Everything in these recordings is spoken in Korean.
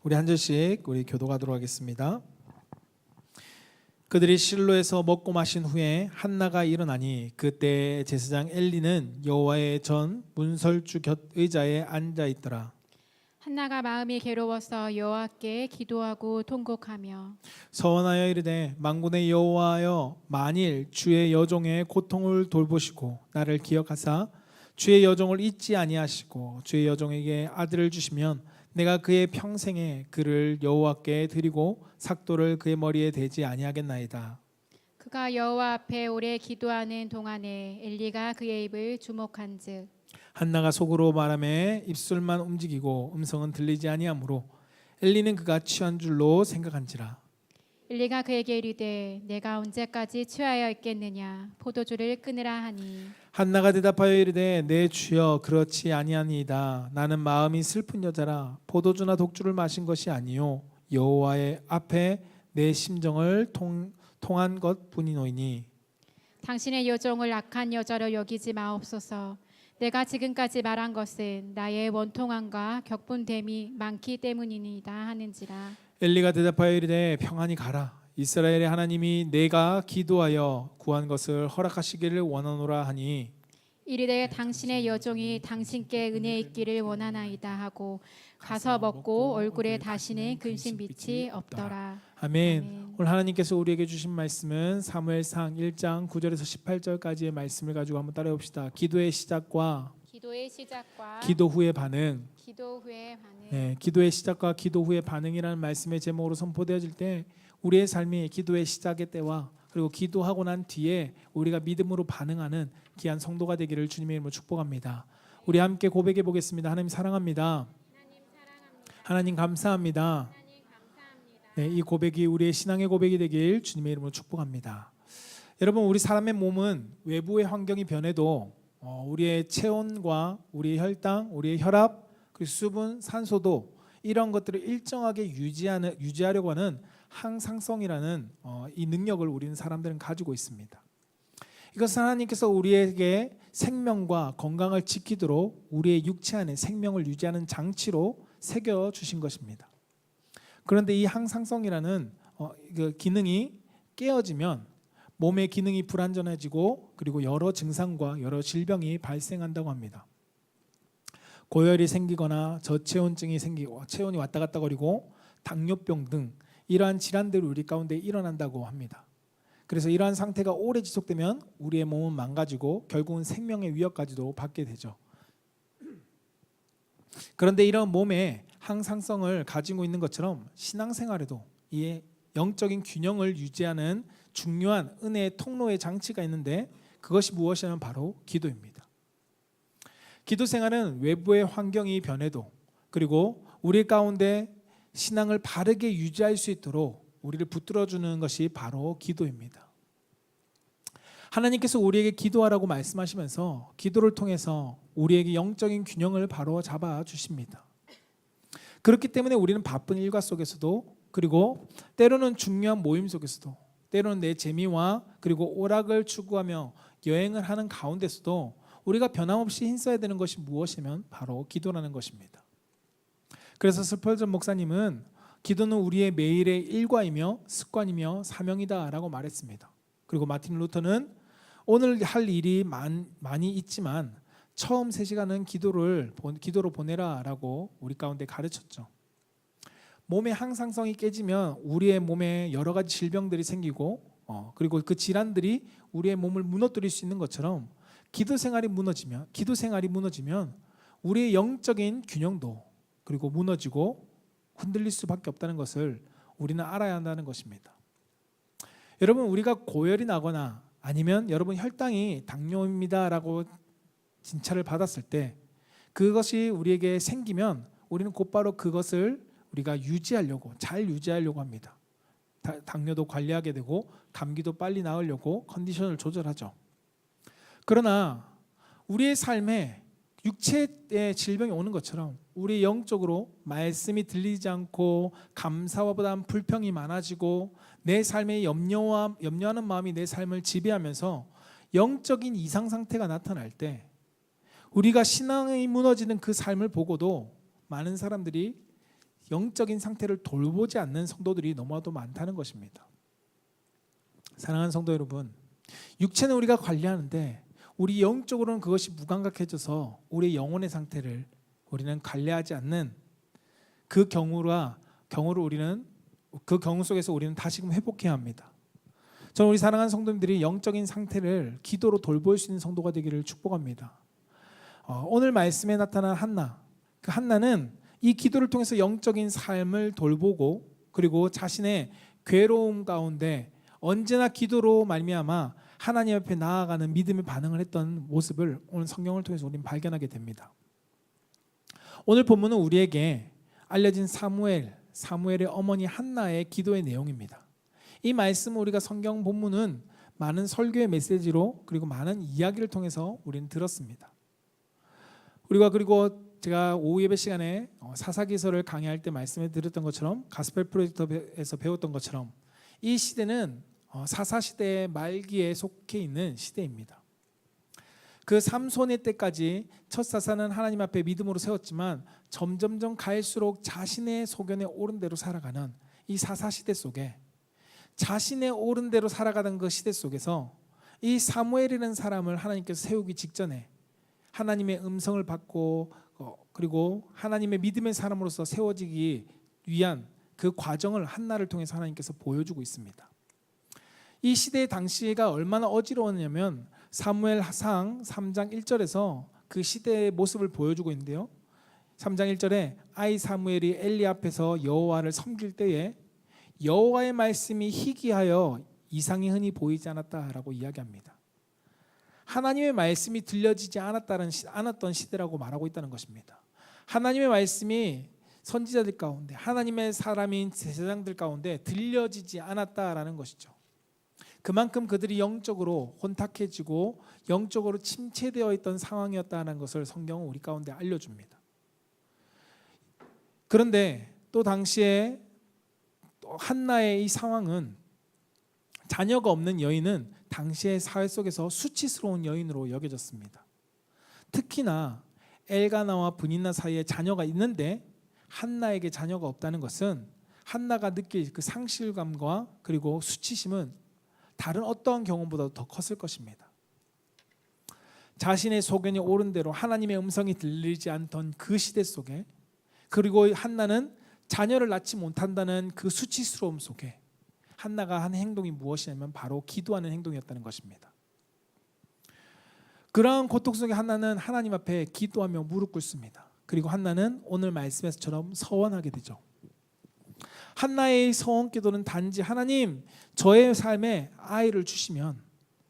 우리 한 절씩 우리 교도하도록 하겠습니다. 그들이 실로에서 먹고 마신 후에 한나가 일어나니 그때 제사장 엘리는 여호와의 전 문설주 곁 의자에 앉아 있더라. 한나가 마음이 괴로워서 여호와께 기도하고 통곡하며 서원하여 이르되 만군의 여호와여, 만일 주의 여종의 고통을 돌보시고 나를 기억하사 주의 여종을 잊지 아니하시고 주의 여종에게 아들을 주시면 내가 그의 평생에 그를 여호와께 드리고 삭도를 그의 머리에 대지 아니하겠나이다. 그가 여호와 앞에 오래 기도하는 동안에 엘리가 그의 입을 주목한즉 한나가 속으로 말하며 입술만 움직이고 음성은 들리지 아니하므로 엘리는 그가 취한 줄로 생각한지라. 엘리가 그에게 이르되 내가 언제까지 취하여 있겠느냐 포도주를 끊으라 하니 한나가 대답하여 이르되 내 주여 그렇지 아니하니이다. 나는 마음이 슬픈 여자라 포도주나 독주를 마신 것이 아니요 여호와의 앞에 내 심정을 통한 것뿐이노이니. 당신의 여종을 악한 여자로 여기지 마옵소서. 내가 지금까지 말한 것은 나의 원통함과 격분됨이 많기 때문이니이다 하는지라. 엘리가 대답하여 이르되 평안히 가라. 이스라엘의 하나님이 내가 기도하여 구한 것을 허락하시기를 원하노라 하니 이르되 당신의 여종이 당신께 은혜 있기를 원하나이다 하고 가서 먹고 얼굴에 다시는 근심 빛이 없더라. 아멘. 아멘. 오늘 하나님께서 우리에게 주신 말씀은 사무엘상 1장 9절에서 18절까지의 말씀을 가지고 한번 따라해 봅시다. 기도의 시작과 기도의 시작과 기도 후의 반응. 기도 후의 반응. 네, 기도의 시작과 기도 후의 반응이라는 말씀의 제목으로 선포되어질 때 우리의 삶이 기도의 시작의 때와 그리고 기도하고 난 뒤에 우리가 믿음으로 반응하는 귀한 성도가 되기를 주님의 이름으로 축복합니다. 우리 함께 고백해 보겠습니다. 하나님 사랑합니다. 하나님 감사합니다. 네, 이 고백이 우리의 신앙의 고백이 되길 주님의 이름으로 축복합니다. 여러분, 우리 사람의 몸은 외부의 환경이 변해도 우리의 체온과 우리의 혈당, 우리의 혈압, 그리고 수분, 산소도 이런 것들을 일정하게 유지하려고 하는 항상성이라는 이 능력을 우리는 사람들은 가지고 있습니다. 이것은 하나님께서 우리에게 생명과 건강을 지키도록 우리의 육체 안에 생명을 유지하는 장치로 새겨 주신 것입니다. 그런데 이 항상성이라는 그 기능이 깨어지면 몸의 기능이 불완전해지고 그리고 여러 증상과 여러 질병이 발생한다고 합니다. 고열이 생기거나 저체온증이 생기고 체온이 왔다 갔다 거리고 당뇨병 등 이러한 질환들이 우리 가운데 일어난다고 합니다. 그래서 이러한 상태가 오래 지속되면 우리의 몸은 망가지고 결국은 생명의 위협까지도 받게 되죠. 그런데 이런 몸의 항상성을 가지고 있는 것처럼 신앙생활에도 이 영적인 균형을 유지하는 중요한 은혜의 통로의 장치가 있는데 그것이 무엇이냐면 바로 기도입니다. 기도 생활은 외부의 환경이 변해도 그리고 우리 가운데 신앙을 바르게 유지할 수 있도록 우리를 붙들어주는 것이 바로 기도입니다. 하나님께서 우리에게 기도하라고 말씀하시면서 기도를 통해서 우리에게 영적인 균형을 바로 잡아 주십니다. 그렇기 때문에 우리는 바쁜 일과 속에서도 그리고 때로는 중요한 모임 속에서도 때로는 내 재미와 그리고 오락을 추구하며 여행을 하는 가운데서도 우리가 변함없이 힘써야 되는 것이 무엇이면 바로 기도라는 것입니다. 그래서 스펄전 목사님은 기도는 우리의 매일의 일과이며 습관이며 사명이다라고 말했습니다. 그리고 마틴 루터는 오늘 할 일이 많이 있지만 처음 3시간은 기도로 보내라라고 우리 가운데 가르쳤죠. 몸의 항상성이 깨지면 우리의 몸에 여러 가지 질병들이 생기고 그리고 그 질환들이 우리의 몸을 무너뜨릴 수 있는 것처럼 기도 생활이 무너지면 우리의 영적인 균형도 그리고 무너지고 흔들릴 수밖에 없다는 것을 우리는 알아야 한다는 것입니다. 여러분, 우리가 고열이 나거나 아니면 여러분 혈당이 당뇨입니다라고 진찰을 받았을 때 그것이 우리에게 생기면 우리는 곧바로 그것을 우리가 잘 유지하려고 합니다. 당뇨도 관리하게 되고 감기도 빨리 나으려고 컨디션을 조절하죠. 그러나 우리의 삶에 육체의 질병이 오는 것처럼 우리 영적으로 말씀이 들리지 않고 감사와보다는 불평이 많아지고 내 삶에 염려하는 마음이 내 삶을 지배하면서 영적인 이상 상태가 나타날 때 우리가 신앙이 무너지는 그 삶을 보고도 많은 사람들이 영적인 상태를 돌보지 않는 성도들이 너무나도 많다는 것입니다. 사랑하는 성도 여러분, 육체는 우리가 관리하는데 우리 영적으로는 그것이 무감각해져서 우리의 영혼의 상태를 우리는 관리하지 않는 그 경우를 우리는 그 경우 속에서 우리는 다시금 회복해야 합니다. 저는 우리 사랑하는 성도님들이 영적인 상태를 기도로 돌볼 수 있는 성도가 되기를 축복합니다. 오늘 말씀에 나타난 한나, 그 한나는 이 기도를 통해서 영적인 삶을 돌보고 그리고 자신의 괴로움 가운데 언제나 기도로 말미암아 하나님 앞에 나아가는 믿음의 반응을 했던 모습을 오늘 성경을 통해서 우리는 발견하게 됩니다. 오늘 본문은 우리에게 알려진 사무엘의 어머니 한나의 기도의 내용입니다. 이 말씀은 우리가 성경 본문은 많은 설교의 메시지로 그리고 많은 이야기를 통해서 우리는 들었습니다. 우리가 그리고 제가 오후 예배 시간에 사사기서를 강의할 때 말씀해 드렸던 것처럼 가스펠 프로젝트에서 배웠던 것처럼 이 시대는 사사시대의 말기에 속해 있는 시대입니다. 그 삼손의 때까지 첫 사사는 하나님 앞에 믿음으로 세웠지만 점점점 갈수록 자신의 소견에 옳은 대로 살아가는 이 사사시대 속에 자신의 옳은 대로 살아가던 그 시대 속에서 이 사무엘이라는 사람을 하나님께서 세우기 직전에 하나님의 음성을 받고 그리고 하나님의 믿음의 사람으로서 세워지기 위한 그 과정을 한나를 통해서 하나님께서 보여주고 있습니다. 이 시대의 당시가 얼마나 어지러웠냐면 사무엘상 3장 1절에서 그 시대의 모습을 보여주고 있는데요. 3장 1절에 아이 사무엘이 엘리 앞에서 여호와를 섬길 때에 여호와의 말씀이 희귀하여 이상이 흔히 보이지 않았다라고 이야기합니다. 하나님의 말씀이 들려지지 않았던 시대라고 말하고 있다는 것입니다. 하나님의 말씀이 선지자들 가운데 하나님의 사람인 제사장들 가운데 들려지지 않았다라는 것이죠. 그만큼 그들이 영적으로 혼탁해지고 영적으로 침체되어 있던 상황이었다는 것을 성경은 우리 가운데 알려줍니다. 그런데 또 당시에 한나의 이 상황은 자녀가 없는 여인은 당시의 사회 속에서 수치스러운 여인으로 여겨졌습니다. 특히나 엘가나와 브닌나 사이에 자녀가 있는데 한나에게 자녀가 없다는 것은 한나가 느낄 그 상실감과 그리고 수치심은 다른 어떠한 경험보다도 더 컸을 것입니다. 자신의 소견이 옳은 대로 하나님의 음성이 들리지 않던 그 시대 속에 그리고 한나는 자녀를 낳지 못한다는 그 수치스러움 속에 한나가 한 행동이 무엇이냐면 바로 기도하는 행동이었다는 것입니다. 그러한 고통 속에 한나는 하나님 앞에 기도하며 무릎 꿇습니다. 그리고 한나는 오늘 말씀에서처럼 서원하게 되죠. 한나의 서원 기도는 단지 하나님 저의 삶에 아이를 주시면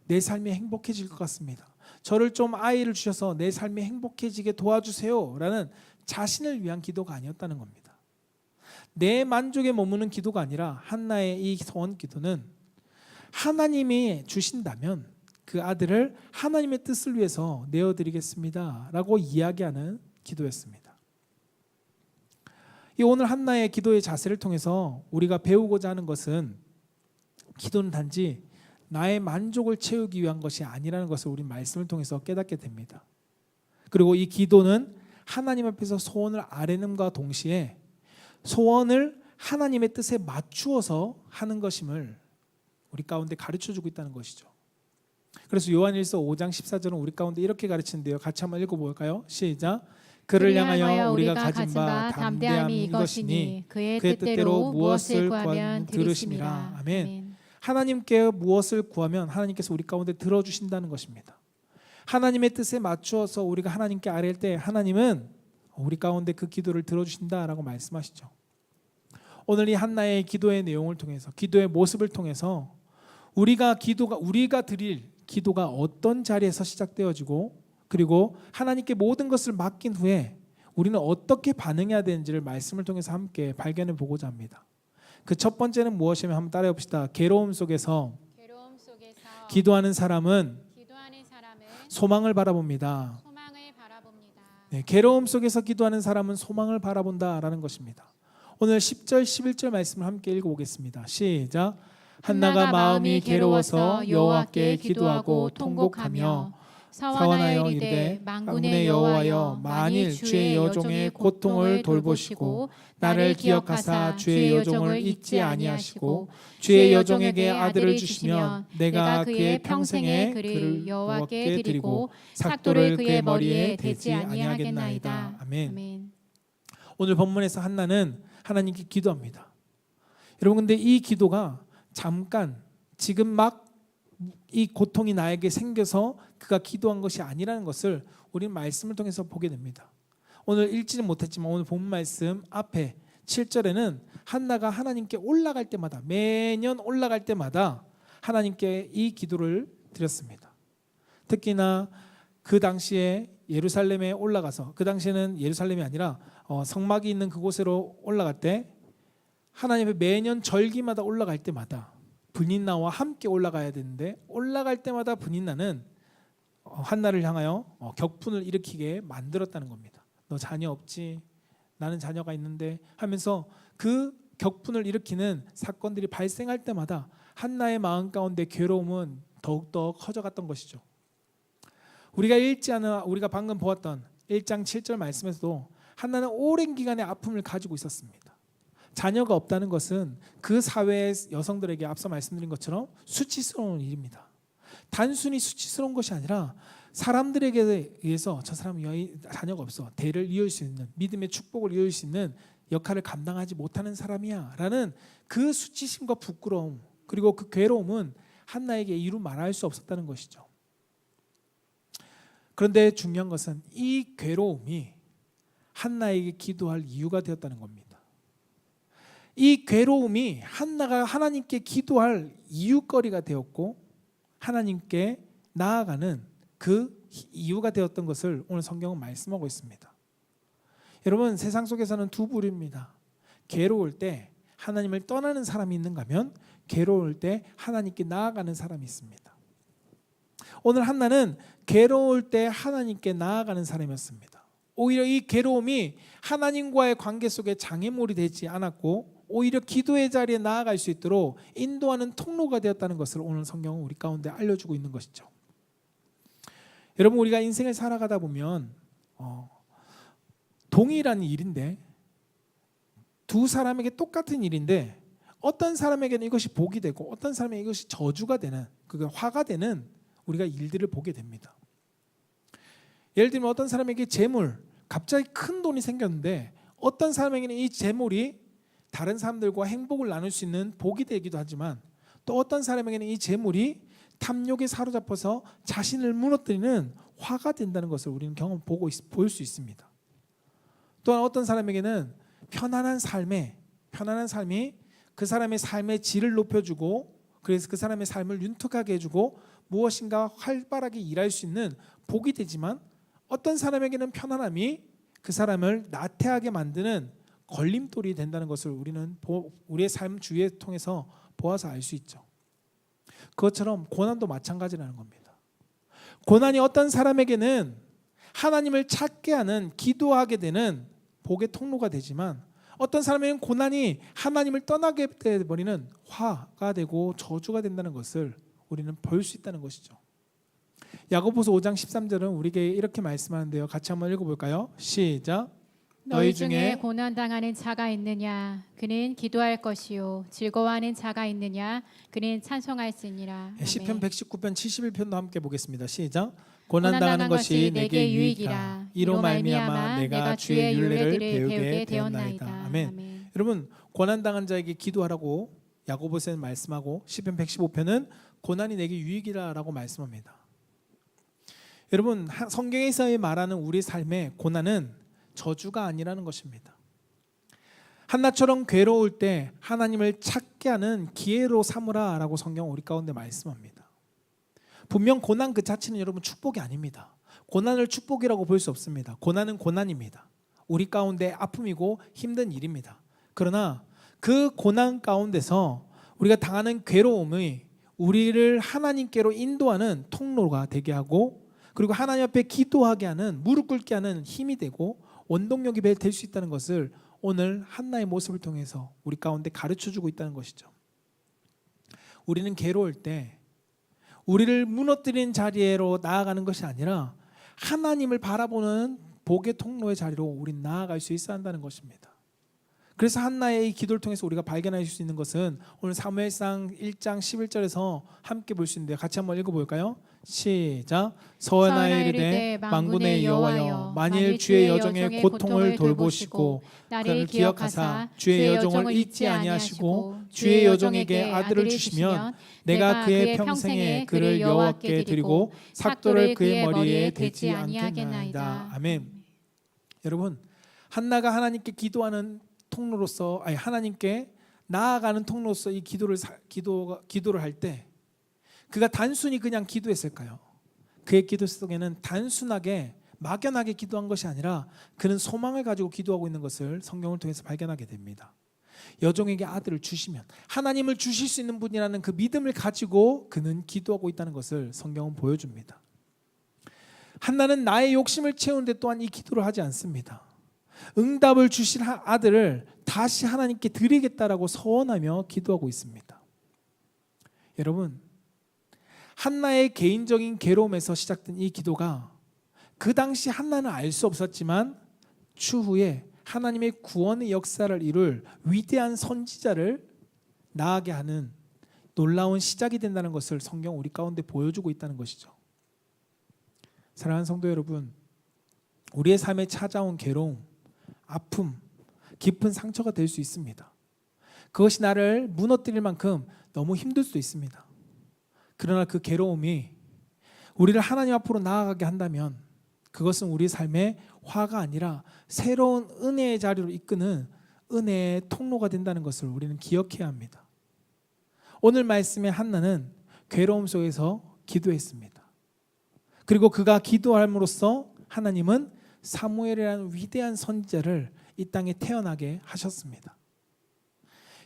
내 삶이 행복해질 것 같습니다. 저를 좀 아이를 주셔서 내 삶이 행복해지게 도와주세요 라는 자신을 위한 기도가 아니었다는 겁니다. 내 만족에 머무는 기도가 아니라 한나의 이 서원 기도는 하나님이 주신다면 그 아들을 하나님의 뜻을 위해서 내어드리겠습니다 라고 이야기하는 기도였습니다. 이 오늘 한나의 기도의 자세를 통해서 우리가 배우고자 하는 것은 기도는 단지 나의 만족을 채우기 위한 것이 아니라는 것을 우리 말씀을 통해서 깨닫게 됩니다. 그리고 이 기도는 하나님 앞에서 소원을 아뢰는과 동시에 소원을 하나님의 뜻에 맞추어서 하는 것임을 우리 가운데 가르쳐주고 있다는 것이죠. 그래서 요한일서 5장 14절은 우리 가운데 이렇게 가르치는데요. 같이 한번 읽어볼까요? 시작. 그를 향하여 우리가 가진 바 담대함이 이것이니 그의 뜻대로 무엇을 구하면 들으심이라. 아멘. 하나님께 무엇을 구하면 하나님께서 우리 가운데 들어주신다는 것입니다. 하나님의 뜻에 맞추어서 우리가 하나님께 아뢰일 때 하나님은 우리 가운데 그 기도를 들어주신다라고 말씀하시죠. 오늘 이 한나의 기도의 내용을 통해서 기도의 모습을 통해서 우리가 드릴 기도가 어떤 자리에서 시작되어지고 그리고 하나님께 모든 것을 맡긴 후에 우리는 어떻게 반응해야 되는지를 말씀을 통해서 함께 발견해 보고자 합니다. 그 첫 번째는 무엇이냐면 한번 따라해 봅시다. 괴로움 속에서 기도하는 사람은 소망을 바라봅니다. 네, 괴로움 속에서 기도하는 사람은 소망을 바라본다라는 것입니다. 오늘 10절 11절 말씀을 함께 읽어보겠습니다. 시작. 한나가 마음이 괴로워서 여호와께 기도하고 통곡하며 서원하여 이르되 만군의 여호와여 만일 주의 여종의 고통을 돌보시고 나를 기억하사 주의 여종을 잊지 아니하시고 주의 여종에게 아들을 주시면 내가 그의 평생에 그를 여호와께 드리고 삭도를 그의 머리에 대지 아니하겠나이다. 아멘. 오늘 본문에서 한나는 하나님께 기도합니다. 여러분, 근데 이 기도가 잠깐 지금 막 이 고통이 나에게 생겨서 그가 기도한 것이 아니라는 것을 우리는 말씀을 통해서 보게 됩니다. 오늘 읽지는 못했지만 오늘 본 말씀 앞에 7절에는 한나가 하나님께 올라갈 때마다, 매년 올라갈 때마다 하나님께 이 기도를 드렸습니다. 특히나 그 당시에 예루살렘에 올라가서, 그 당시에는 예루살렘이 아니라 성막이 있는 그곳으로 올라갈 때 하나님의 매년 절기마다 올라갈 때마다 브닛나와 함께 올라가야 되는데, 올라갈 때마다 브닛나는 한나를 향하여 격분을 일으키게 만들었다는 겁니다. 너 자녀 없지? 나는 자녀가 있는데 하면서 그 격분을 일으키는 사건들이 발생할 때마다 한나의 마음 가운데 괴로움은 더욱더 커져갔던 것이죠. 우리가 방금 보았던 1장 7절 말씀에서도 한나는 오랜 기간의 아픔을 가지고 있었습니다. 자녀가 없다는 것은 그 사회의 여성들에게 앞서 말씀드린 것처럼 수치스러운 일입니다. 단순히 수치스러운 것이 아니라 사람들에게 의해서 저 사람이 자녀가 없어, 대를 이을 수 있는, 믿음의 축복을 이을 수 있는 역할을 감당하지 못하는 사람이야 라는 그 수치심과 부끄러움, 그리고 그 괴로움은 한나에게 이루 말할 수 없었다는 것이죠. 그런데 중요한 것은 이 괴로움이 한나에게 기도할 이유가 되었다는 겁니다. 이 괴로움이 한나가 하나님께 기도할 이유거리가 되었고 하나님께 나아가는 그 이유가 되었던 것을 오늘 성경은 말씀하고 있습니다. 여러분, 세상 속에서는 두 부류입니다. 괴로울 때 하나님을 떠나는 사람이 있는가 하면 괴로울 때 하나님께 나아가는 사람이 있습니다. 오늘 한나는 괴로울 때 하나님께 나아가는 사람이었습니다. 오히려 이 괴로움이 하나님과의 관계 속에 장애물이 되지 않았고 오히려 기도의 자리에 나아갈 수 있도록 인도하는 통로가 되었다는 것을 오늘 성경은 우리 가운데 알려주고 있는 것이죠. 여러분, 우리가 인생을 살아가다 보면 동일한 일인데, 두 사람에게 똑같은 일인데 어떤 사람에게는 이것이 복이 되고 어떤 사람에게 이것이 저주가 되는, 그게 화가 되는 우리가 일들을 보게 됩니다. 예를 들면 어떤 사람에게 재물, 갑자기 큰 돈이 생겼는데 어떤 사람에게는 이 재물이 다른 사람들과 행복을 나눌 수 있는 복이 되기도 하지만, 또 어떤 사람에게는 이 재물이 탐욕에 사로잡혀서 자신을 무너뜨리는 화가 된다는 것을 우리는 볼 수 있습니다. 또한 어떤 사람에게는 편안한 삶이 그 사람의 삶의 질을 높여주고, 그래서 그 사람의 삶을 윤택하게 해주고 무엇인가 활발하게 일할 수 있는 복이 되지만, 어떤 사람에게는 편안함이 그 사람을 나태하게 만드는 걸림돌이 된다는 것을 우리는 우리의 삶 주위에 통해서 보아서 알 수 있죠. 그것처럼 고난도 마찬가지라는 겁니다. 고난이 어떤 사람에게는 하나님을 찾게 하는, 기도하게 되는 복의 통로가 되지만, 어떤 사람에게는 고난이 하나님을 떠나게 되어버리는 화가 되고 저주가 된다는 것을 우리는 볼 수 있다는 것이죠. 야고보서 5장 13절은 우리에게 이렇게 말씀하는데요. 같이 한번 읽어볼까요? 시작. 너희 중에 고난당하는 자가 있느냐? 그는 기도할 것이요. 즐거워하는 자가 있느냐? 그는 찬송할지니라. 시편 119편 71편도 함께 보겠습니다. 시작. 고난당하는 것이 내게 유익이라. 이로 말미암아 내가 주의 율례를 배우게 되었나이다. 아멘. 여러분, 고난당한 자에게 기도하라고 야고보서는 말씀하고 시편 115편은 고난이 내게 유익이라라고 말씀합니다. 여러분, 성경에서 말하는 우리 삶의 고난은 저주가 아니라는 것입니다. 한나처럼 괴로울 때 하나님을 찾게 하는 기회로 삼으라라고 성경은 우리 가운데 말씀합니다. 분명 고난 그 자체는 여러분 축복이 아닙니다. 고난을 축복이라고 볼 수 없습니다. 고난은 고난입니다. 우리 가운데 아픔이고 힘든 일입니다. 그러나 그 고난 가운데서 우리가 당하는 괴로움이 우리를 하나님께로 인도하는 통로가 되게 하고, 그리고 하나님 앞에 기도하게 하는, 무릎 꿇게 하는 힘이 되고 원동력이 될 수 있다는 것을 오늘 한나의 모습을 통해서 우리 가운데 가르쳐주고 있다는 것이죠. 우리는 괴로울 때 우리를 무너뜨린 자리로 나아가는 것이 아니라 하나님을 바라보는 복의 통로의 자리로 우린 나아갈 수 있어야 한다는 것입니다. 그래서 한나의 이 기도를 통해서 우리가 발견할 수 있는 것은 오늘 사무엘상 1장 11절에서 함께 볼 수 있는데 같이 한번 읽어볼까요? 시작. 서원하여 이르되 만군의 여호와여 만일 주의 여종의 고통을 돌보시고 나를 기억하사 주의 여종을 잊지 아니하시고 주의 여종에게 아들을 주시면 내가 그의 평생에 그를 여호와께 드리고 삭도를 그의 머리에 대지 않겠나이다. 아멘. 여러분, 한나가 하나님께 기도하는 통로로서 하나님께 나아가는 통로로서 이 기도를 할 때 그가 단순히 그냥 기도했을까요? 그의 기도 속에는 단순하게 막연하게 기도한 것이 아니라 그는 소망을 가지고 기도하고 있는 것을 성경을 통해서 발견하게 됩니다. 여종에게 아들을 주시면 하나님을 주실 수 있는 분이라는 그 믿음을 가지고 그는 기도하고 있다는 것을 성경은 보여줍니다. 한나는 나의 욕심을 채우는데 또한 이 기도를 하지 않습니다. 응답을 주실 아들을 다시 하나님께 드리겠다라고 서원하며 기도하고 있습니다. 여러분, 한나의 개인적인 괴로움에서 시작된 이 기도가 그 당시 한나는 알 수 없었지만 추후에 하나님의 구원의 역사를 이룰 위대한 선지자를 낳게 하는 놀라운 시작이 된다는 것을 성경 우리 가운데 보여주고 있다는 것이죠. 사랑하는 성도 여러분, 우리의 삶에 찾아온 괴로움, 아픔, 깊은 상처가 될 수 있습니다. 그것이 나를 무너뜨릴 만큼 너무 힘들 수도 있습니다. 그러나 그 괴로움이 우리를 하나님 앞으로 나아가게 한다면 그것은 우리 삶의 화가 아니라 새로운 은혜의 자리로 이끄는 은혜의 통로가 된다는 것을 우리는 기억해야 합니다. 오늘 말씀의 한나는 괴로움 속에서 기도했습니다. 그리고 그가 기도함으로써 하나님은 사무엘이라는 위대한 선지자를 이 땅에 태어나게 하셨습니다.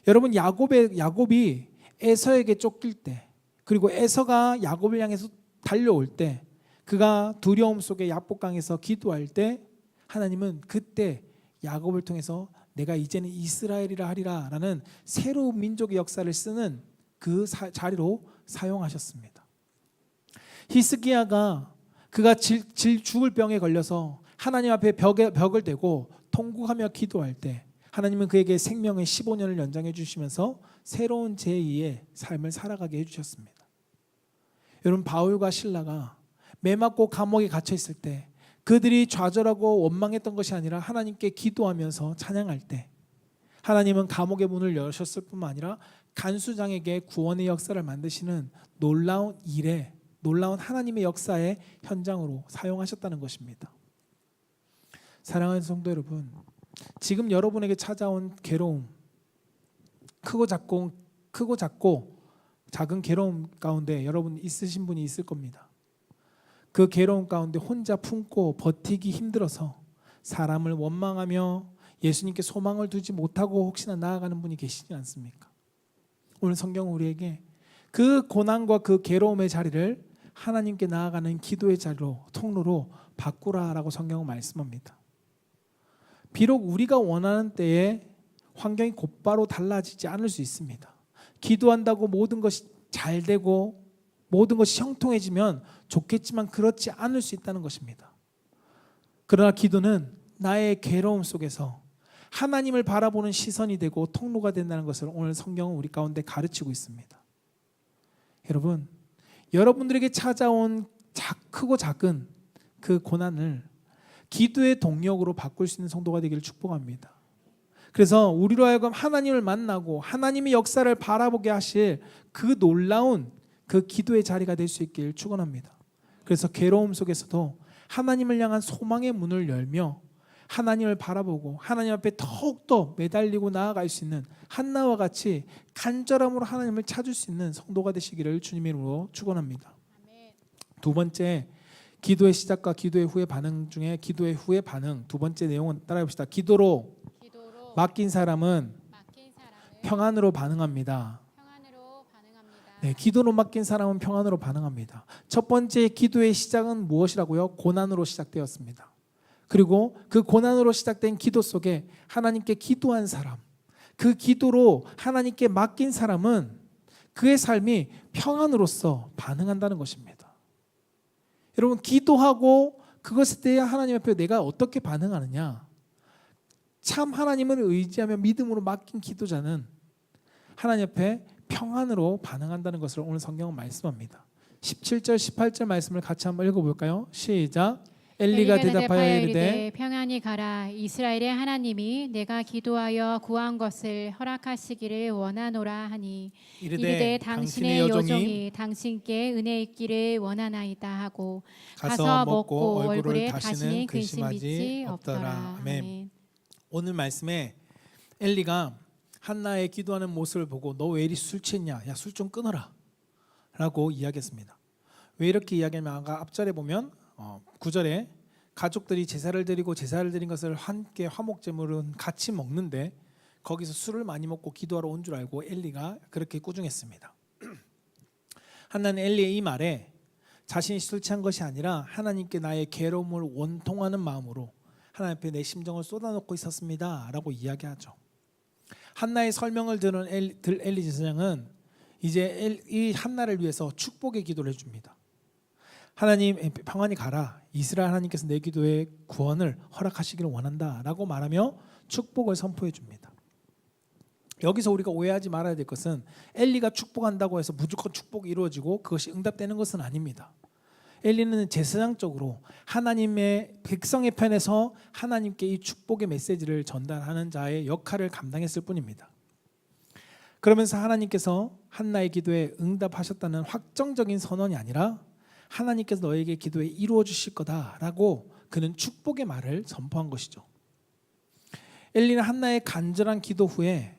여러분, 야곱이 에서에게 쫓길 때, 그리고 에서가 야곱을 향해서 달려올 때, 그가 두려움 속에 야복강에서 기도할 때 하나님은 그때 야곱을 통해서 내가 이제는 이스라엘이라 하리라 라는 새로운 민족의 역사를 쓰는 그 자리로 사용하셨습니다. 히스기야가 그가 죽을 병에 걸려서 하나님 앞에 벽을 대고 통곡하며 기도할 때 하나님은 그에게 생명의 15년을 연장해 주시면서 새로운 제2의 삶을 살아가게 해주셨습니다. 여러분, 바울과 실라가 매 맞고 감옥에 갇혀 있을 때 그들이 좌절하고 원망했던 것이 아니라 하나님께 기도하면서 찬양할 때 하나님은 감옥의 문을 여셨을 뿐만 아니라 간수장에게 구원의 역사를 만드시는 놀라운 일에, 놀라운 하나님의 역사의 현장으로 사용하셨다는 것입니다. 사랑하는 성도 여러분, 지금 여러분에게 찾아온 괴로움, 크고 작고 작은 괴로움 가운데 여러분 있으신 분이 있을 겁니다. 그 괴로움 가운데 혼자 품고 버티기 힘들어서 사람을 원망하며 예수님께 소망을 두지 못하고 혹시나 나아가는 분이 계시지 않습니까? 오늘 성경은 우리에게 그 고난과 그 괴로움의 자리를 하나님께 나아가는 기도의 자리로, 통로로 바꾸라라고 성경은 말씀합니다. 비록 우리가 원하는 때에 환경이 곧바로 달라지지 않을 수 있습니다. 기도한다고 모든 것이 잘 되고 모든 것이 형통해지면 좋겠지만 그렇지 않을 수 있다는 것입니다. 그러나 기도는 나의 괴로움 속에서 하나님을 바라보는 시선이 되고 통로가 된다는 것을 오늘 성경은 우리 가운데 가르치고 있습니다. 여러분, 여러분들에게 찾아온 크고 작은 그 고난을 기도의 동력으로 바꿀 수 있는 성도가 되기를 축복합니다. 그래서 우리로 하여금 하나님을 만나고 하나님의 역사를 바라보게 하실 그 놀라운 그 기도의 자리가 될 수 있길 축원합니다. 그래서 괴로움 속에서도 하나님을 향한 소망의 문을 열며 하나님을 바라보고 하나님 앞에 더욱더 매달리고 나아갈 수 있는 한나와 같이 간절함으로 하나님을 찾을 수 있는 성도가 되시기를 주님의 이름으로 축원합니다. 두 번째, 기도의 시작과 기도의 후의 반응 중에 기도의 후의 반응, 두 번째 내용은 따라해 봅시다. 기도로 맡긴 사람은 평안으로 반응합니다. 네, 기도로 맡긴 사람은 평안으로 반응합니다. 첫 번째 기도의 시작은 무엇이라고요? 고난으로 시작되었습니다. 그리고 그 고난으로 시작된 기도 속에 하나님께 기도한 사람, 그 기도로 하나님께 맡긴 사람은 그의 삶이 평안으로서 반응한다는 것입니다. 여러분, 기도하고 그것에 대해 하나님 앞에 내가 어떻게 반응하느냐, 참 하나님을 의지하며 믿음으로 맡긴 기도자는 하나님 앞에 평안으로 반응한다는 것을 오늘 성경은 말씀합니다. 17절 18절 말씀을 같이 한번 읽어볼까요? 시작. 엘리가 대답하여 이르되 평안히 가라. 이스라엘의 하나님이 내가 기도하여 구한 것을 허락하시기를 원하노라 하니 이르되 당신의 여종이 당신께 은혜 있기를 원하나이다 하고 가서 먹고 얼굴에 다시는 근심 빚지 없더라. 아멘. 오늘 말씀에 엘리가 한나의 기도하는 모습을 보고 너 왜 이리 술 취했냐? 야, 술 좀 끊어라 라고 이야기했습니다. 왜 이렇게 이야기하면 아까 앞절에 보면 9절에 가족들이 제사를 드리고 제사를 드린 것을 함께 화목제물은 같이 먹는데 거기서 술을 많이 먹고 기도하러 온 줄 알고 엘리가 그렇게 꾸중했습니다. 한나는 엘리의 이 말에 자신이 술 취한 것이 아니라 하나님께 나의 괴로움을 원통하는 마음으로 하나님 앞에 내 심정을 쏟아놓고 있었습니다 라고 이야기하죠. 한나의 설명을 들은 엘리 제사장은 이제 이 한나를 위해서 축복의 기도를 해줍니다. 하나님, 평안히 가라. 이스라엘 하나님께서 내 기도의 구원을 허락하시기를 원한다 라고 말하며 축복을 선포해 줍니다. 여기서 우리가 오해하지 말아야 될 것은 엘리가 축복한다고 해서 무조건 축복이 이루어지고 그것이 응답되는 것은 아닙니다. 엘리는 제사장적으로 하나님의 백성의 편에서 하나님께 이 축복의 메시지를 전달하는 자의 역할을 감당했을 뿐입니다. 그러면서 하나님께서 한나의 기도에 응답하셨다는 확정적인 선언이 아니라 하나님께서 너에게 기도에 이루어 주실 거다라고 그는 축복의 말을 선포한 것이죠. 엘리는 한나의 간절한 기도 후에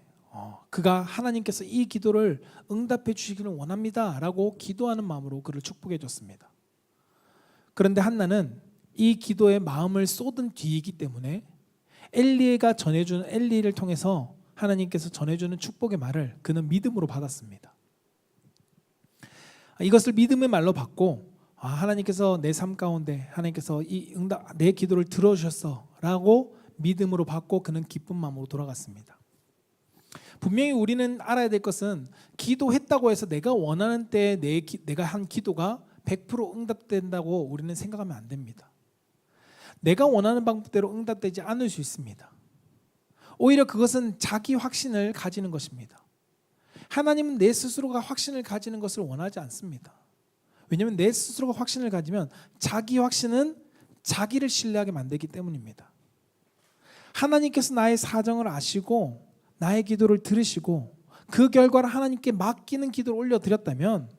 그가 하나님께서 이 기도를 응답해 주시기를 원합니다라고 기도하는 마음으로 그를 축복해 줬습니다. 그런데 한나는 이 기도에 마음을 쏟은 뒤이기 때문에 엘리를 통해서 하나님께서 전해주는 축복의 말을 그는 믿음으로 받았습니다. 이것을 믿음의 말로 받고 하나님께서 내 삶 가운데 하나님께서 내 기도를 들어주셨어라고 믿음으로 받고 그는 기쁜 마음으로 돌아갔습니다. 분명히 우리는 알아야 될 것은 기도했다고 해서 내가 원하는 때에 내가 한 기도가 100% 응답된다고 우리는 생각하면 안 됩니다. 내가 원하는 방법대로 응답되지 않을 수 있습니다. 오히려 그것은 자기 확신을 가지는 것입니다. 하나님은 내 스스로가 확신을 가지는 것을 원하지 않습니다. 왜냐하면 내 스스로가 확신을 가지면 자기 확신은 자기를 신뢰하게 만들기 때문입니다. 하나님께서 나의 사정을 아시고 나의 기도를 들으시고 그 결과를 하나님께 맡기는 기도를 올려드렸다면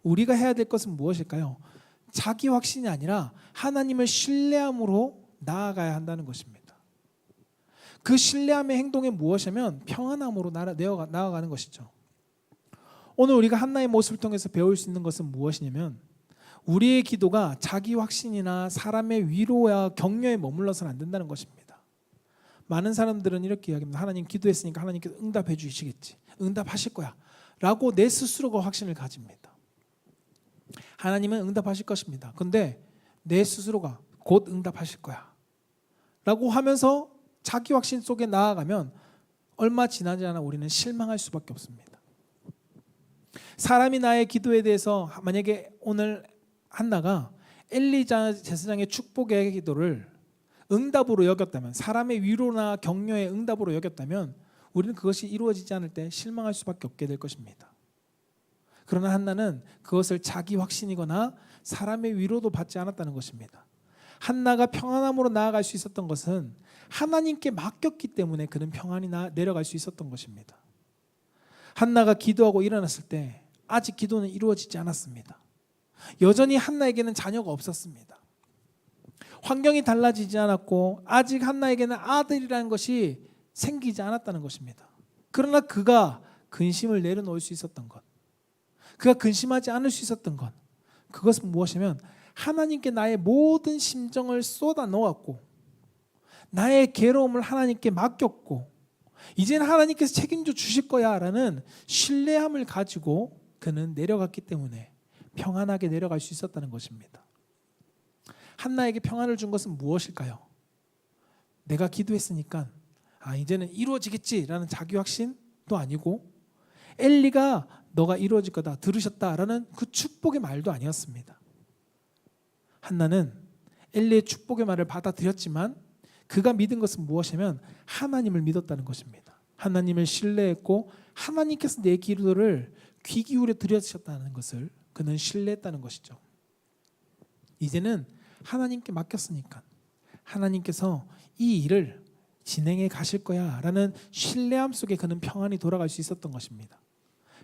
우리가 해야 될 것은 무엇일까요? 자기 확신이 아니라 하나님을 신뢰함으로 나아가야 한다는 것입니다. 그 신뢰함의 행동이 무엇이냐면 평안함으로 나아가는 것이죠. 오늘 우리가 한나의 모습을 통해서 배울 수 있는 것은 무엇이냐면 우리의 기도가 자기 확신이나 사람의 위로와 격려에 머물러서는 안 된다는 것입니다. 많은 사람들은 이렇게 이야기합니다. 하나님 기도했으니까 하나님께서 응답해 주시겠지. 응답하실 거야 라고 내 스스로가 확신을 가집니다. 하나님은 응답하실 것입니다. 그런데 내 스스로가 곧 응답하실 거야 라고 하면서 자기 확신 속에 나아가면 얼마 지나지 않아 우리는 실망할 수밖에 없습니다. 사람이 나의 기도에 대해서 만약에 오늘 한나가 엘리 제사장의 축복의 기도를 응답으로 여겼다면, 사람의 위로나 격려의 응답으로 여겼다면 우리는 그것이 이루어지지 않을 때 실망할 수밖에 없게 될 것입니다. 그러나 한나는 그것을 자기 확신이거나 사람의 위로도 받지 않았다는 것입니다. 한나가 평안함으로 나아갈 수 있었던 것은 하나님께 맡겼기 때문에 그는 평안히 내려갈 수 있었던 것입니다. 한나가 기도하고 일어났을 때 아직 기도는 이루어지지 않았습니다. 여전히 한나에게는 자녀가 없었습니다. 환경이 달라지지 않았고 아직 한나에게는 아들이라는 것이 생기지 않았다는 것입니다. 그러나 그가 근심을 내려놓을 수 있었던 것, 그가 근심하지 않을 수 있었던 것, 그것은 무엇이냐면 하나님께 나의 모든 심정을 쏟아 놓았고 나의 괴로움을 하나님께 맡겼고 이제는 하나님께서 책임져 주실 거야 라는 신뢰함을 가지고 그는 내려갔기 때문에 평안하게 내려갈 수 있었다는 것입니다. 한나에게 평안을 준 것은 무엇일까요? 내가 기도했으니까 이제는 이루어지겠지라는 자기 확신도 아니고 엘리가 너가 이루어질 거다 들으셨다라는 그 축복의 말도 아니었습니다. 한나는 엘리의 축복의 말을 받아들였지만 그가 믿은 것은 무엇이냐면 하나님을 믿었다는 것입니다. 하나님을 신뢰했고 하나님께서 내 기도를 귀 기울여 들으셨다는 것을 그는 신뢰했다는 것이죠. 이제는 하나님께 맡겼으니까 하나님께서 이 일을 진행해 가실 거야 라는 신뢰함 속에 그는 평안히 돌아갈 수 있었던 것입니다.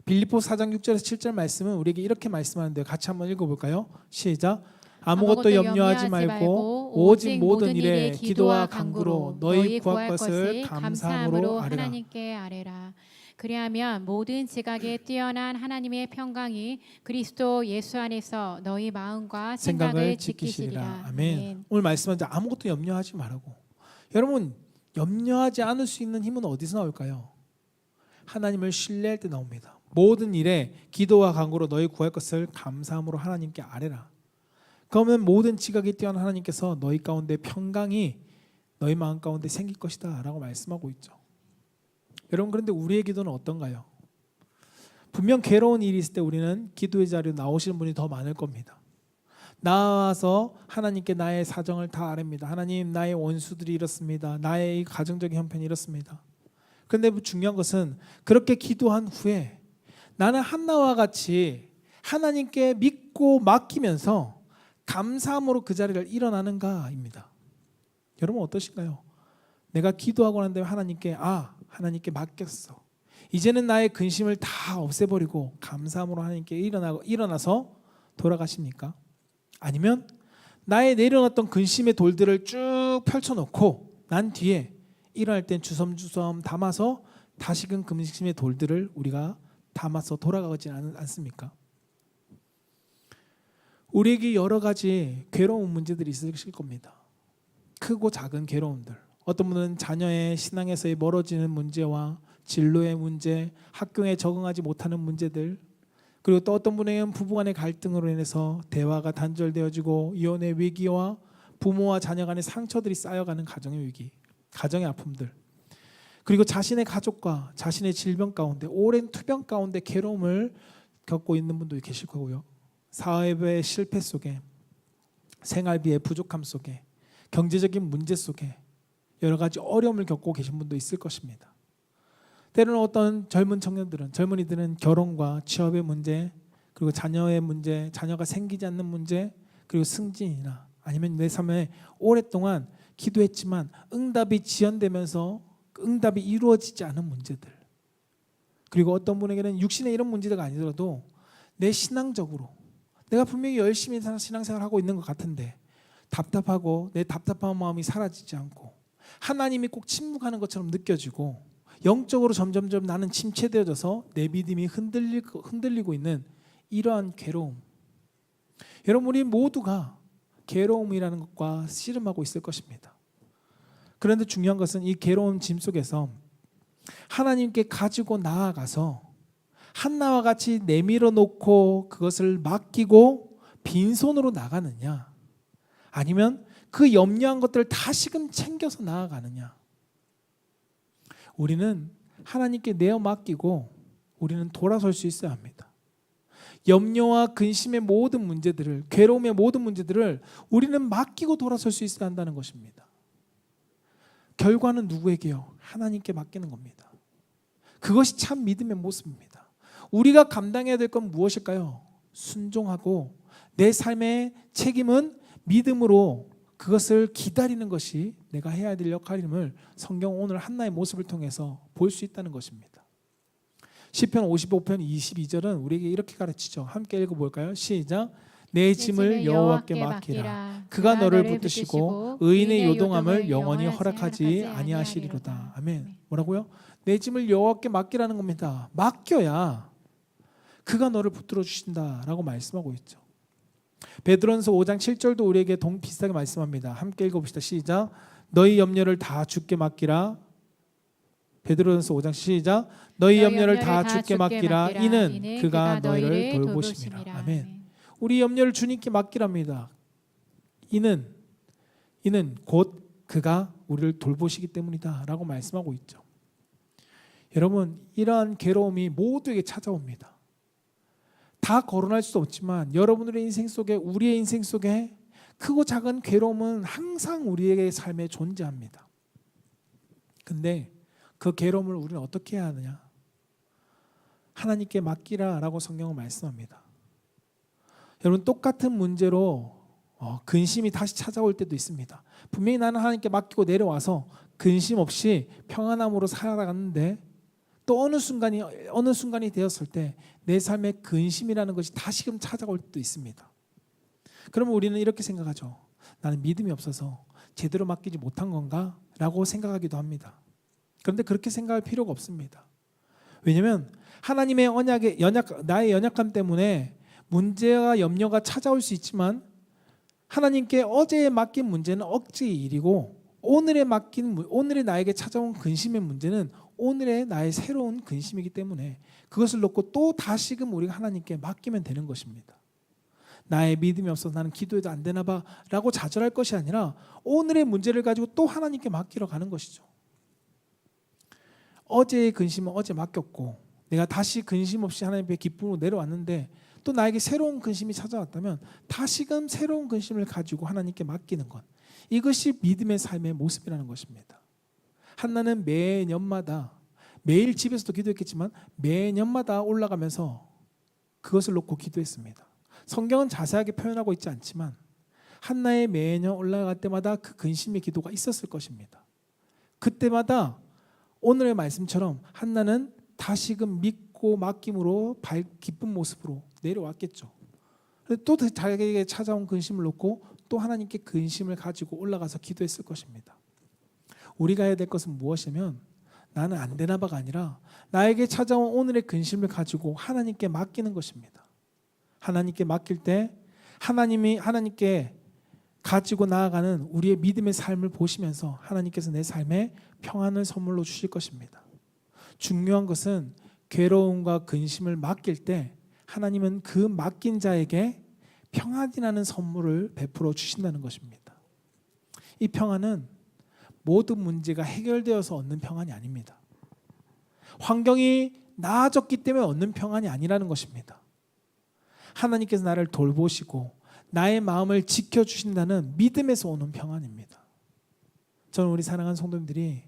빌립보서 4장 6절에서 7절 말씀은 우리에게 이렇게 말씀하는데요. 같이 한번 읽어볼까요? 시작. 아무것도 염려하지 말고 오직 모든 일에 기도와 간구로 너희 구할 것을 감사함으로 아뢰라. 하나님께 아뢰라. 그리하면 모든 지각에 뛰어난 하나님의 평강이 그리스도 예수 안에서 너희 마음과 생각을 지키시리라. 아멘. 오늘 말씀하자 아무것도 염려하지 말라고. 여러분 염려하지 않을 수 있는 힘은 어디서 나올까요? 하나님을 신뢰할 때 나옵니다. 모든 일에 기도와 간구로 너희 구할 것을 감사함으로 하나님께 아뢰라. 그러면 모든 지각이 뛰어난 하나님께서 너희 가운데 평강이 너희 마음 가운데 생길 것이다 라고 말씀하고 있죠. 여러분 그런데 우리의 기도는 어떤가요? 분명 괴로운 일이 있을 때 우리는 기도의 자리에 나오시는 분이 더 많을 겁니다. 나와서 하나님께 나의 사정을 다 아뢰입니다. 하나님 나의 원수들이 이렇습니다. 나의 가정적인 형편이 이렇습니다. 그런데 중요한 것은 그렇게 기도한 후에 나는 한나와 같이 하나님께 믿고 맡기면서 감사함으로 그 자리를 일어나는가입니다. 여러분 어떠신가요? 내가 기도하고 난 다음에 하나님께 맡겼어. 이제는 나의 근심을 다 없애버리고 감사함으로 하나님께 일어나서 돌아가십니까? 아니면 나의 내려놨던 근심의 돌들을 쭉 펼쳐놓고 난 뒤에 일어날 땐 주섬주섬 담아서 다시금 근심의 돌들을 우리가 담아서 돌아가지 않습니까? 우리에게 여러 가지 괴로운 문제들이 있으실 겁니다. 크고 작은 괴로움들. 어떤 분은 자녀의 신앙에서의 멀어지는 문제와 진로의 문제, 학교에 적응하지 못하는 문제들, 그리고 또 어떤 분에게는 부부간의 갈등으로 인해서 대화가 단절되어지고 이혼의 위기와 부모와 자녀 간의 상처들이 쌓여가는 가정의 위기, 가정의 아픔들, 그리고 자신의 가족과 자신의 질병 가운데 오랜 투병 가운데 괴로움을 겪고 있는 분도 계실 거고요. 사업의 실패 속에, 생활비의 부족함 속에, 경제적인 문제 속에 여러 가지 어려움을 겪고 계신 분도 있을 것입니다. 때로는 어떤 젊은이들은 결혼과 취업의 문제, 그리고 자녀의 문제, 자녀가 생기지 않는 문제, 그리고 승진이나 아니면 내 삶에 오랫동안 기도했지만 응답이 지연되면서 응답이 이루어지지 않은 문제들, 그리고 어떤 분에게는 육신의 이런 문제가 아니더라도 내 신앙적으로 내가 분명히 열심히 신앙생활을 하고 있는 것 같은데 답답하고 내 답답한 마음이 사라지지 않고 하나님이 꼭 침묵하는 것처럼 느껴지고 영적으로 점점점 나는 침체되어져서 내 믿음이 흔들리고 있는 이러한 괴로움. 여러분 우리 모두가 괴로움이라는 것과 씨름하고 있을 것입니다. 그런데 중요한 것은 이 괴로운 짐 속에서 하나님께 가지고 나아가서 한나와 같이 내밀어 놓고 그것을 맡기고 빈손으로 나가느냐, 아니면 그 염려한 것들을 다시금 챙겨서 나아가느냐. 우리는 하나님께 내어 맡기고 우리는 돌아설 수 있어야 합니다. 염려와 근심의 모든 문제들을, 괴로움의 모든 문제들을 우리는 맡기고 돌아설 수 있어야 한다는 것입니다. 결과는 누구에게요? 하나님께 맡기는 겁니다. 그것이 참 믿음의 모습입니다. 우리가 감당해야 될 건 무엇일까요? 순종하고 내 삶의 책임은 믿음으로 그것을 기다리는 것이 내가 해야 될 역할임을 성경 오늘 한나의 모습을 통해서 볼 수 있다는 것입니다. 시편 55편 22절은 우리에게 이렇게 가르치죠. 함께 읽어볼까요? 시작. 내 짐을 여호와께 맡기라. 그가 너를 붙드시고 의인의 요동함을 영원히 허락하지 아니하시리로다. 아멘. 뭐라고요? 내 짐을 여호와께 맡기라는 겁니다. 맡겨야 그가 너를 붙들어 주신다라고 말씀하고 있죠. 베드로전서 5장 7절도 우리에게 비슷하게 말씀합니다. 함께 읽어봅시다. 시작. 너희 염려를 다 주께 맡기라. 베드로전서 5장 시작. 너희 염려를 다 주께 맡기라. 이는 그가 너희를 돌보심이라. 아멘. 우리 염려를 주님께 맡기랍니다. 이는 곧 그가 우리를 돌보시기 때문이다라고 말씀하고 있죠. 여러분 이러한 괴로움이 모두에게 찾아옵니다. 다 거론할 수 없지만 여러분들의 인생 속에, 우리의 인생 속에 크고 작은 괴로움은 항상 우리의 삶에 존재합니다. 근데 그 괴로움을 우리는 어떻게 해야 하느냐? 하나님께 맡기라라고 성경은 말씀합니다. 여러분, 똑같은 문제로 근심이 다시 찾아올 때도 있습니다. 분명히 나는 하나님께 맡기고 내려와서 근심 없이 평안함으로 살아가는데 또 어느 순간이 되었을 때 내 삶에 근심이라는 것이 다시금 찾아올 때도 있습니다. 그러면 우리는 이렇게 생각하죠. 나는 믿음이 없어서 제대로 맡기지 못한 건가? 라고 생각하기도 합니다. 그런데 그렇게 생각할 필요가 없습니다. 왜냐하면 하나님의 언약의 나의 연약함 때문에 문제와 염려가 찾아올 수 있지만 하나님께 어제에 맡긴 문제는 억지의 일이고 오늘에 나에게 찾아온 근심의 문제는 오늘의 나의 새로운 근심이기 때문에 그것을 놓고 또 다시금 우리가 하나님께 맡기면 되는 것입니다. 나의 믿음이 없어서 나는 기도해도 안 되나 봐 라고 좌절할 것이 아니라 오늘의 문제를 가지고 또 하나님께 맡기러 가는 것이죠. 어제의 근심은 어제 맡겼고 내가 다시 근심 없이 하나님의 기쁨으로 내려왔는데 또 나에게 새로운 근심이 찾아왔다면 다시금 새로운 근심을 가지고 하나님께 맡기는 것, 이것이 믿음의 삶의 모습이라는 것입니다. 한나는 매년마다, 매일 집에서도 기도했겠지만 매년마다 올라가면서 그것을 놓고 기도했습니다. 성경은 자세하게 표현하고 있지 않지만 한나의 매년 올라갈 때마다 그 근심의 기도가 있었을 것입니다. 그때마다 오늘의 말씀처럼 한나는 다시금 믿고 맡김으로 기쁜 모습으로 내려왔겠죠. 또 자기에게 찾아온 근심을 놓고 또 하나님께 근심을 가지고 올라가서 기도했을 것입니다. 우리가 해야 될 것은 무엇이냐면 나는 안 되나 봐가 아니라 나에게 찾아온 오늘의 근심을 가지고 하나님께 맡기는 것입니다. 하나님께 맡길 때 하나님께 가지고 나아가는 우리의 믿음의 삶을 보시면서 하나님께서 내 삶에 평안을 선물로 주실 것입니다. 중요한 것은 괴로움과 근심을 맡길 때 하나님은 그 맡긴 자에게 평안이라는 선물을 베풀어 주신다는 것입니다. 이 평안은 모든 문제가 해결되어서 얻는 평안이 아닙니다. 환경이 나아졌기 때문에 얻는 평안이 아니라는 것입니다. 하나님께서 나를 돌보시고 나의 마음을 지켜주신다는 믿음에서 오는 평안입니다. 저는 우리 사랑하는 성도님들이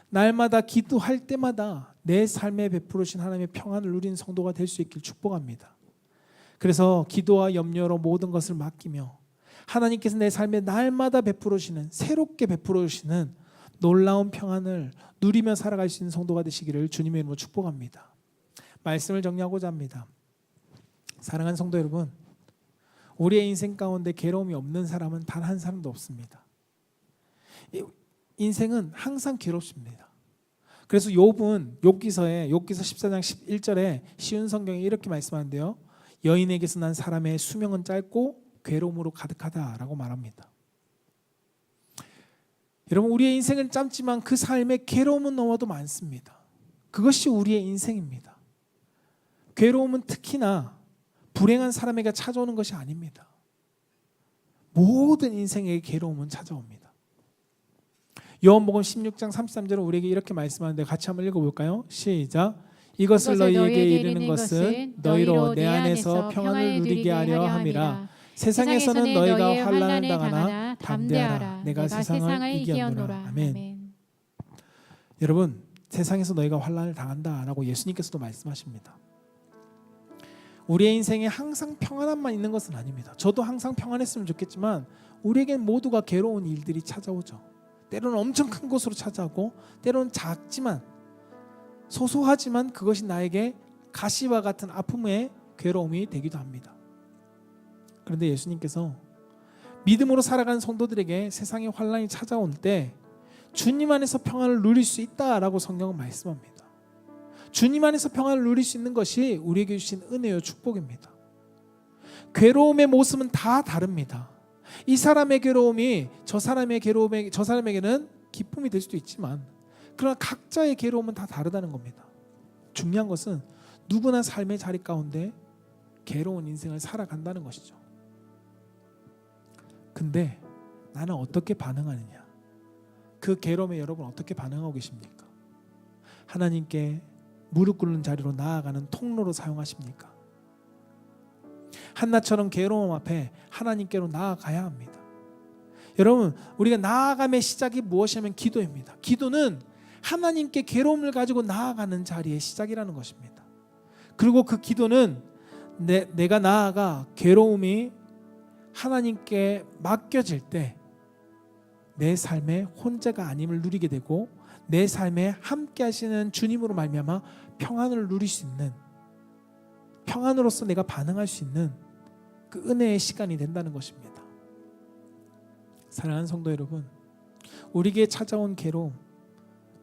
날마다 기도할 때마다 내 삶에 베풀으신 하나님의 평안을 누리는 성도가 될 수 있길 축복합니다. 그래서 기도와 염려로 모든 것을 맡기며 하나님께서 내 삶에 날마다 베풀으시는, 새롭게 베풀으시는 놀라운 평안을 누리며 살아갈 수 있는 성도가 되시기를 주님의 이름으로 축복합니다. 말씀을 정리하고자 합니다. 사랑하는 성도 여러분, 우리의 인생 가운데 괴로움이 없는 사람은 단 한 사람도 없습니다. 인생은 항상 괴롭습니다. 그래서 욥기서 14장 11절에 쉬운 성경에 이렇게 말씀하는데요. 여인에게서 난 사람의 수명은 짧고 괴로움으로 가득하다라고 말합니다. 여러분, 우리의 인생은 짧지만 그 삶에 괴로움은 너무도 많습니다. 그것이 우리의 인생입니다. 괴로움은 특히나 불행한 사람에게 찾아오는 것이 아닙니다. 모든 인생에게 괴로움은 찾아옵니다. 요한복음 16장 33절은 우리에게 이렇게 말씀하는데 같이 한번 읽어볼까요? 시작. 이것을 너희에게 이르는 것은 너희로 내 안에서 평안을 누리게 하려 함이라. 세상에서는 너희가 환난을 당하나 담대하라. 내가 세상을 이기었노라. 아멘. 여러분, 세상에서 너희가 환난을 당한다라고 예수님께서도 말씀하십니다. 우리의 인생에 항상 평안함만 있는 것은 아닙니다. 저도 항상 평안했으면 좋겠지만 우리에겐 모두가 괴로운 일들이 찾아오죠. 때로는 엄청 큰 곳으로 찾아오고 때로는 작지만 소소하지만 그것이 나에게 가시와 같은 아픔의 괴로움이 되기도 합니다. 그런데 예수님께서 믿음으로 살아가는 성도들에게 세상의 환난이 찾아올 때 주님 안에서 평안을 누릴 수 있다라고 성경은 말씀합니다. 주님 안에서 평안을 누릴 수 있는 것이 우리에게 주신 은혜요 축복입니다. 괴로움의 모습은 다 다릅니다. 이 사람의 괴로움이 저 사람에게는 기쁨이 될 수도 있지만 그러나 각자의 괴로움은 다 다르다는 겁니다. 중요한 것은 누구나 삶의 자리 가운데 괴로운 인생을 살아간다는 것이죠. 근데 나는 어떻게 반응하느냐? 그 괴로움에 여러분 어떻게 반응하고 계십니까? 하나님께 무릎 꿇는 자리로 나아가는 통로로 사용하십니까? 한나처럼 괴로움 앞에 하나님께로 나아가야 합니다. 여러분, 우리가 나아감의 시작이 무엇이냐면 기도입니다. 기도는 하나님께 괴로움을 가지고 나아가는 자리의 시작이라는 것입니다. 그리고 그 기도는 내가 나아가 괴로움이 하나님께 맡겨질 때 내 삶의 혼자가 아님을 누리게 되고 내 삶에 함께 하시는 주님으로 말미암아 평안을 누릴 수 있는, 평안으로서 내가 반응할 수 있는 그 은혜의 시간이 된다는 것입니다. 사랑하는 성도 여러분, 우리에게 찾아온 괴로움,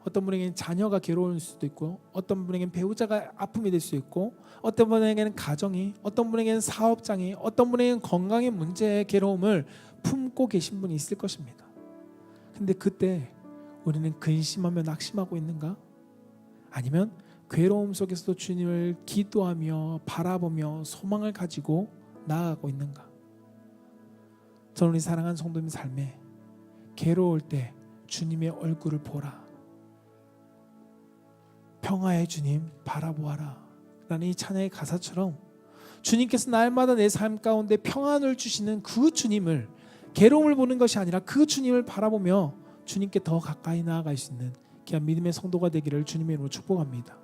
어떤 분에게는 자녀가 괴로울 수도 있고, 어떤 분에게는 배우자가 아픔이 될 수 있고, 어떤 분에게는 가정이, 어떤 분에게는 사업장이, 어떤 분에게는 건강의 문제의 괴로움을 품고 계신 분이 있을 것입니다. 근데 그때 우리는 근심하며 낙심하고 있는가? 아니면 괴로움 속에서도 주님을 기도하며 바라보며 소망을 가지고 나아가고 있는가? 저는 우리 사랑하는 성도님 삶에 괴로울 때 주님의 얼굴을 보라, 평화의 주님 바라보아라 라는 이 찬양의 가사처럼 주님께서 날마다 내 삶 가운데 평안을 주시는 그 주님을, 괴로움을 보는 것이 아니라 그 주님을 바라보며 주님께 더 가까이 나아갈 수 있는 귀한 믿음의 성도가 되기를 주님의 이름으로 축복합니다.